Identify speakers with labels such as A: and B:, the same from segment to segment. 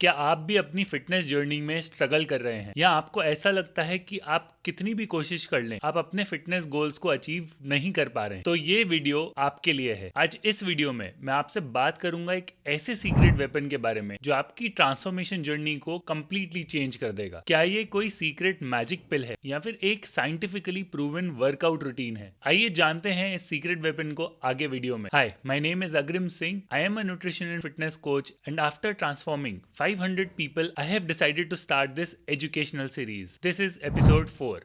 A: क्या आप भी अपनी फिटनेस जर्नी में स्ट्रगल कर रहे हैं या आपको ऐसा लगता है कि आप कितनी भी कोशिश कर लें आप अपने फिटनेस गोल्स को अचीव नहीं कर पा रहे हैं, तो ये वीडियो आपके लिए है। आज इस वीडियो में मैं आपसे बात करूंगा एक ऐसे सीक्रेट वेपन के बारे में जो आपकी ट्रांसफॉर्मेशन जर्नी को कंप्लीटली चेंज कर देगा। क्या ये कोई सीक्रेट मैजिक पिल है या फिर एक साइंटिफिकली प्रूवन वर्कआउट रूटीन है? आइए जानते हैं इस सीक्रेट वेपन को आगे वीडियो में। हाय, माय नेम इज अग्रिम Singh. I am a nutrition and fitness coach and after transforming 500 people, I have decided to start this educational series. This is episode 4.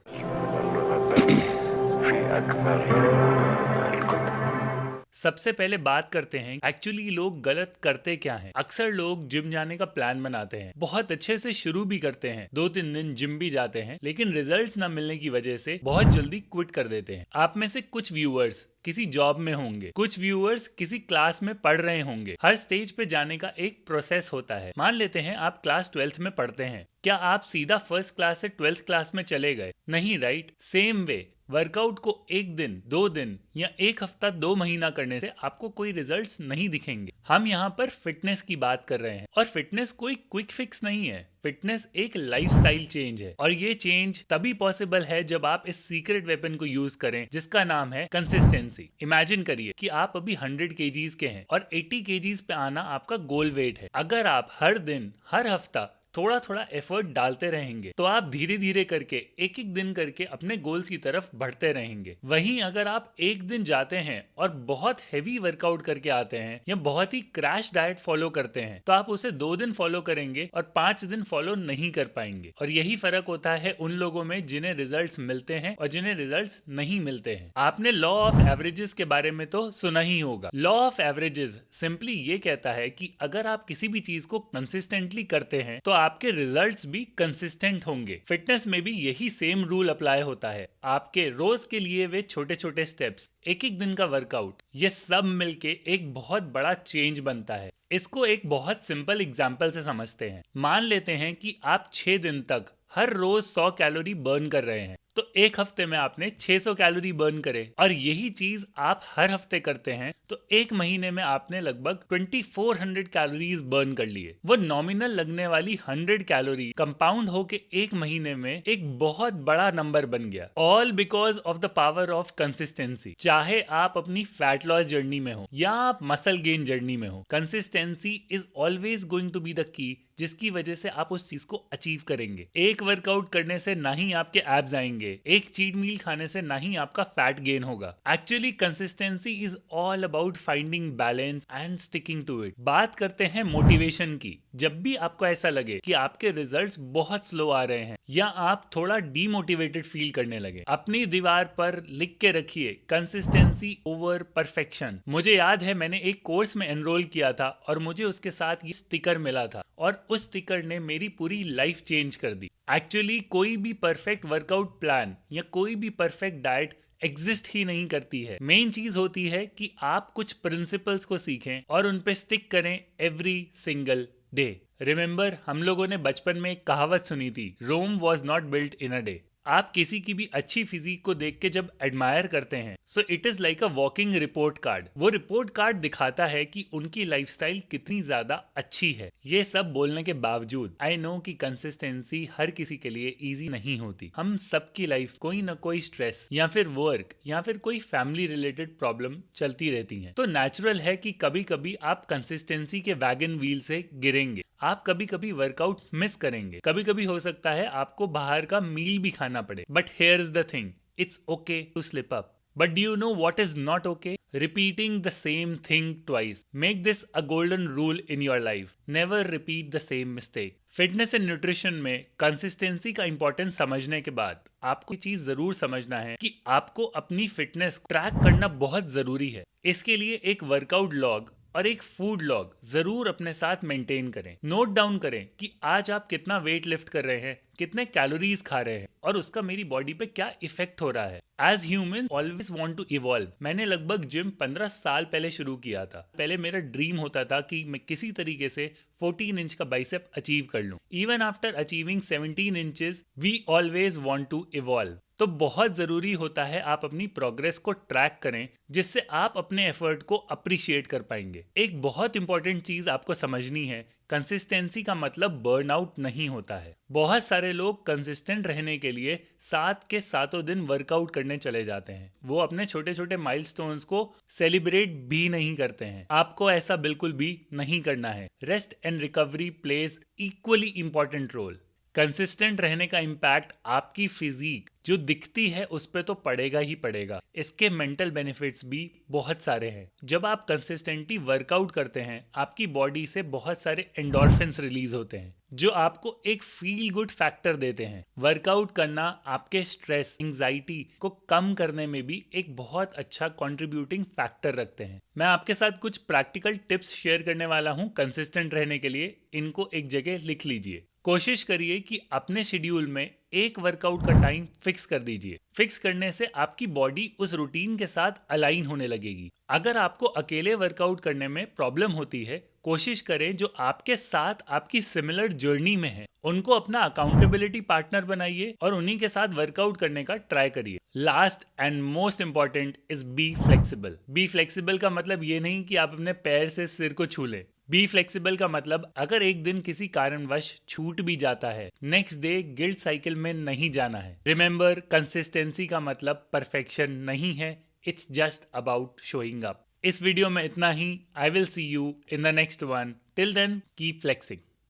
A: सबसे पहले बात करते हैं एक्चुअली लोग गलत करते क्या हैं। अक्सर लोग जिम जाने का प्लान बनाते हैं, बहुत अच्छे से शुरू भी करते हैं, 2-3 दिन जिम भी जाते हैं, लेकिन रिजल्ट्स ना मिलने की वजह से बहुत जल्दी क्विट कर देते हैं। आप में से कुछ व्यूअर्स किसी जॉब में होंगे, कुछ व्यूअर्स किसी क्लास में पढ़ रहे होंगे। हर स्टेज पे जाने का एक प्रोसेस होता है। मान लेते हैं आप क्लास 12th में पढ़ते हैं। क्या आप सीधा फर्स्ट क्लास से 12th क्लास में चले गए? नहीं, राइट? सेम वे वर्कआउट को 1 दिन, 2 दिन या 1 हफ्ता, 2 महीना करने से आपको कोई रिजल्ट्स नहीं दिखेंगे। हम यहाँ पर फिटनेस की बात कर रहे हैं और फिटनेस कोई क्विक फिक्स नहीं है। फिटनेस एक लाइफस्टाइल चेंज है और ये चेंज तभी पॉसिबल है जब आप इस सीक्रेट वेपन को यूज करें जिसका नाम है कंसिस्टेंसी। इमेजिन करिए कि आप अभी 100 kgs के हैं और 80 kgs पे आना आपका गोल वेट है। अगर आप हर दिन, हर हफ्ता थोड़ा थोड़ा एफर्ट डालते रहेंगे तो आप धीरे धीरे करके एक एक दिन करके अपने गोल्स की तरफ बढ़ते रहेंगे। वहीं अगर आप एक दिन जाते हैं और बहुत हेवी वर्कआउट करके आते हैं या बहुत ही क्रैश डाइट फॉलो करते हैं तो आप उसे 2 दिन फॉलो करेंगे और 5 दिन फॉलो नहीं कर पाएंगे। और यही फर्क होता है उन लोगों में जिन्हें रिजल्ट्स मिलते हैं और जिन्हें रिजल्ट्स नहीं मिलते हैं। आपने लॉ ऑफ एवरेजेस के बारे में तो सुना ही होगा। लॉ ऑफ एवरेजेस सिंपली ये कहता है कि अगर आप किसी भी चीज को कंसिस्टेंटली करते हैं तो आपके रिजल्ट्स भी कंसिस्टेंट होंगे। फिटनेस में भी यही सेम रूल अप्लाई होता है। आपके रोज के लिए वे छोटे छोटे स्टेप्स, एक एक दिन का वर्कआउट, ये सब मिलके एक बहुत बड़ा चेंज बनता है। इसको एक बहुत सिंपल एग्जांपल से समझते हैं। मान लेते हैं कि आप 6 दिन तक हर रोज 100 कैलोरी बर्न कर रहे हैं, तो एक हफ्ते में आपने 600 कैलोरी बर्न करे और यही चीज आप हर हफ्ते करते हैं तो एक महीने में आपने लगभग 2400 कैलोरीज बर्न कर लिए। वो नॉमिनल लगने वाली 100 कैलोरी कंपाउंड होके एक महीने में एक बहुत बड़ा नंबर बन गया। All because of the power of consistency. चाहे आप अपनी फैट लॉस जर्नी में हो या आप मसल गेन जर्नी में हो, consistency is always going to be the key जिसकी वजह से आप उस चीज को अचीव करेंगे। एक वर्कआउट करने से ना ही आपके एब्स आएंगे, एक चीट मील खाने से ना ही आपका फैट गेन होगा। Actually consistency is all about finding balance and sticking to it. बात करते हैं मोटिवेशन की। जब भी आपको ऐसा लगे कि आपके रिजल्ट्स बहुत स्लो आ रहे हैं या आप थोड़ा डीमोटिवेटेड फील करने लगे, अपनी दीवार पर लिख के रखिए कंसिस्टेंसी ओवर परफेक्शन। मुझे याद है मैंने एक कोर्स में एनरोल किया था और मुझे उसके साथ ये स्टिकर मिला था और उस स्टिकर ने मेरी पूरी लाइफ चेंज कर दी। एक्चुअली कोई भी परफेक्ट वर्कआउट प्लान या कोई भी परफेक्ट डाइट एग्जिस्ट ही नहीं करती है। मेन चीज होती है कि आप कुछ प्रिंसिपल्स को सीखें और उन पे स्टिक करें एवरी सिंगल डे। रिमेंबर, हम लोगों ने बचपन में एक कहावत सुनी थी, Rome was not built in a day. आप किसी की भी अच्छी फिजिक को देख के जब एडमायर करते हैं so it is like a walking report card. वो रिपोर्ट कार्ड दिखाता है कि उनकी लाइफस्टाइल कितनी ज्यादा अच्छी है। ये सब बोलने के बावजूद आई नो कि कंसिस्टेंसी हर किसी के लिए इजी नहीं होती। हम सबकी लाइफ कोई ना कोई स्ट्रेस या फिर वर्क या फिर कोई फैमिली रिलेटेड प्रॉब्लम चलती रहती है, तो नेचुरल है कि कभी कभी आप कंसिस्टेंसी के वैगन व्हील से गिरेंगे। आप कभी कभी वर्कआउट मिस करेंगे, कभी कभी हो सकता है आपको बाहर का मील भी खाना पड़े। But here is the thing, it's okay to slip up. But do you know what is not okay? Repeating the same thing twice. Make this a golden rule in your life. Never repeat the same mistake. Fitness and nutrition में consistency का importance समझने के बाद आपको ये चीज जरूर समझना है कि आपको अपनी फिटनेस ट्रैक करना बहुत जरूरी है। इसके लिए एक वर्कआउट लॉग और एक फूड लॉग जरूर अपने साथ मेंटेन करें। नोट डाउन करें कि आज आप कितना वेट लिफ्ट कर रहे हैं, कितने कैलोरीज खा रहे हैं और उसका मेरी बॉडी पे क्या इफेक्ट हो रहा है। As human always want to evolve. मैंने लगभग जिम 15 साल पहले शुरू किया था। पहले मेरा ड्रीम होता था कि मैं किसी तरीके से 14 इंच का बाइसेप अचीव कर लूं। Even after achieving 17 inches we always want to evolve. तो बहुत जरूरी होता है आप अपनी प्रोग्रेस को ट्रैक करें, जिससे आप अपने एफर्ट को अप्रिशिएट कर पाएंगे। एक बहुत इंपॉर्टेंट चीज आपको समझनी है, कंसिस्टेंसी का मतलब बर्नआउट नहीं होता है। बहुत सारे लोग कंसिस्टेंट रहने के लिए 7 के 7 दिन वर्कआउट करने चले जाते हैं। वो अपने छोटे छोटे माइलस्टोन्स को सेलिब्रेट भी नहीं करते हैं। आपको ऐसा बिल्कुल भी नहीं करना है। Rest and recovery plays equally important role. Consistent रहने का इम्पैक्ट आपकी फिजिक जो दिखती है उस पे तो पड़ेगा ही पड़ेगा। इसके मेंटल बेनिफिट्स भी बहुत सारे हैं। जब आप कंसिस्टेंटली वर्कआउट करते हैं, आपकी बॉडी से बहुत सारे एंडोर्फिन्स रिलीज होते हैं, जो आपको एक फील गुड फैक्टर देते हैं। वर्कआउट करना आपके स्ट्रेस, एंजाइटी को कम करने में भी एक बहुत अच्छा कंट्रीब्यूटिंग फैक्टर रखते हैं। मैं आपके साथ कुछ प्रैक्टिकल टिप्स शेयर करने वाला हूँ कंसिस्टेंट रहने के लिए। इनको एक जगह लिख लीजिए। कोशिश करिए कि अपने शेड्यूल में एक वर्कआउट का टाइम फिक्स कर दीजिए। फिक्स करने से आपकी बॉडी उस रूटीन के साथ अलाइन होने लगेगी। अगर आपको अकेले वर्कआउट करने में प्रॉब्लम होती है, कोशिश करें जो आपके साथ आपकी सिमिलर जर्नी में है उनको अपना अकाउंटेबिलिटी पार्टनर बनाइए और उन्हीं के साथ वर्कआउट करने का ट्राई करिए। Last and most important is be flexible. Be flexible का मतलब ये नहीं कि आप अपने पैर से सिर को छू लें। बी फ्लेक्सिबल का मतलब अगर एक दिन किसी कारणवश छूट भी जाता है, नेक्स्ट डे गिल्ट साइकिल में नहीं जाना है। रिमेंबर, कंसिस्टेंसी का मतलब परफेक्शन नहीं है, it's just about showing up. इस वीडियो में इतना ही। I will see you in the next one. Till then keep flexing.